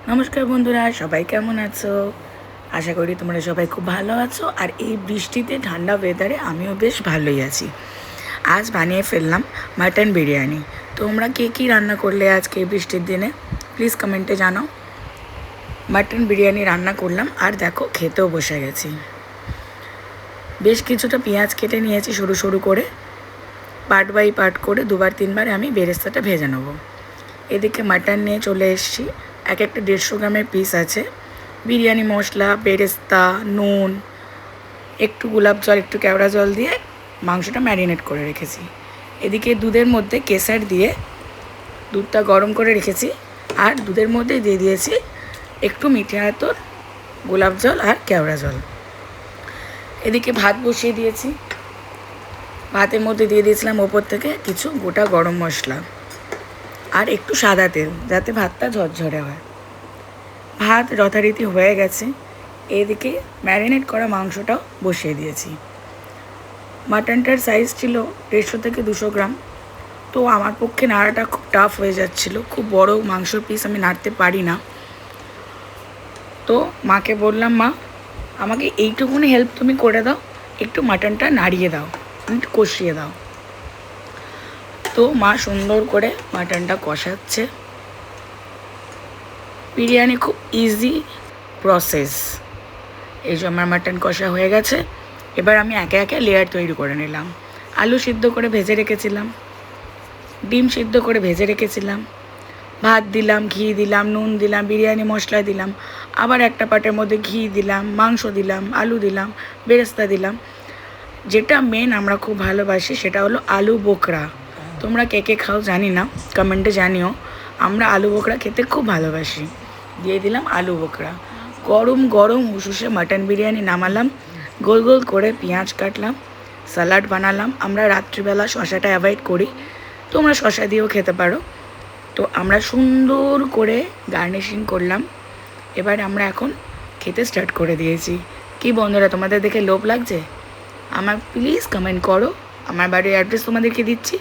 নমস্কার বন্ধুরা, সবাই কেমন আছো? আশা করি তোমরা সবাই খুব ভালো আছো। আর এই বৃষ্টিতে ঠান্ডা ওয়েদারে আমিও বেশ ভালোই আছি। আজ বানিয়ে ফেললাম মাটন বিরিয়ানি। তোমরা কে কী রান্না করলে আজকে এই বৃষ্টির দিনে প্লিজ কমেন্টে জানাও। মাটন বিরিয়ানি রান্না করলাম আর দেখো খেতেও বসে গেছি। বেশ কিছুটা পেঁয়াজ কেটে নিয়েছি সরু সরু করে, পার্ট বাই পার্ট করে দুবার তিনবার আমি বেরেস্তাটা ভেজে নেবো। এদিকে মাটন নিয়ে চলে এসেছি। এক একটা 150 গ্রামের পিস আছে। বিরিয়ানি মশলা, বেরেস্তা, নুন, একটু গোলাপ জল, একটু কেওড়া জল দিয়ে মাংসটা ম্যারিনেট করে রেখেছি। এদিকে দুধের মধ্যে কেশর দিয়ে দুধটা গরম করে রেখেছি, আর দুধের মধ্যে দিয়ে দিয়েছি একটু মিঠে আতর, গোলাপ জল আর কেওড়া জল। এদিকে ভাত বসিয়ে দিয়েছি। ভাতের মধ্যে দিয়ে দিয়েছিলাম ওপর থেকে কিছু গোটা গরম মশলা আর একটু সাদা তেল, যাতে ভাতটা ঝরঝরে হয়। ভাত যথারীতি হয়ে গেছে। এদিকে ম্যারিনেট করা মাংসটাও বসিয়ে দিয়েছি। মাটনটার সাইজ ছিল 150 থেকে 200 গ্রাম। তো আমার পক্ষে নাড়াটা খুব টাফ হয়ে যাচ্ছিল। খুব বড় মাংসর পিস আমি নাড়তে পারি না। তো মাকে বললাম, মা আমাকে এইটুকুনি হেল্প তুমি করে দাও, একটু মাটনটা নাড়িয়ে দাও, একটু কষিয়ে দাও। তো মা সুন্দর করে মাটনটা কষাচ্ছে। বিরিয়ানি খুব ইজি প্রসেস। এই যে আমার মাটন কষা হয়ে গেছে। এবার আমি একে একে লেয়ার তৈরি করে নিলাম। আলু সিদ্ধ করে ভেজে রেখেছিলাম, ডিম সিদ্ধ করে ভেজে রেখেছিলাম, ভাত দিলাম, ঘি দিলাম, নুন দিলাম, বিরিয়ানি মশলা দিলাম, আবার একটা পাটের মধ্যে ঘি দিলাম, মাংস দিলাম, আলু দিলাম, বেরেস্তা দিলাম। যেটা মেন আমরা খুব ভালোবাসি সেটা হলো আলু বোখরা। তোমরা কে কে খাও জানি না, কমেন্টে জানিও। আমরা আলু বোখরা খেতে খুব ভালোবাসি। দিয়ে দিলাম আলু বোখরা। গরম গরম হুসুসে মাটন বিরিয়ানি নামালাম। গোল গোল করে পেঁয়াজ কাটলাম, স্যালাড বানালাম। আমরা রাত্রিবেলা শশাটা অ্যাভয়েড করি, তোমরা শশা দিয়েও খেতে পারো। তো আমরা সুন্দর করে গার্নিশিং করলাম। এবার আমরা এখন খেতে স্টার্ট করে দিয়েছি। কি বন্ধুরা, তোমাদের দেখে লোভ লাগছে? আমার প্লিজ কমেন্ট করো। আমার বাড়ির অ্যাড্রেস তোমাদেরকে দিচ্ছি।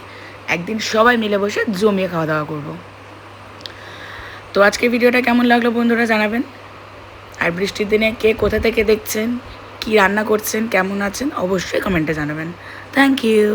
একদিন সবাই মিলে বসে জমিয়ে খাওয়া দাওয়া করবো। তো আজকে ভিডিওটা কেমন লাগলো বন্ধুরা জানাবেন। আর বৃষ্টির দিনে কে কোথা থেকে দেখছেন, কি রান্না করছেন, কেমন আছেন, অবশ্যই কমেন্টে জানাবেন। Thank you.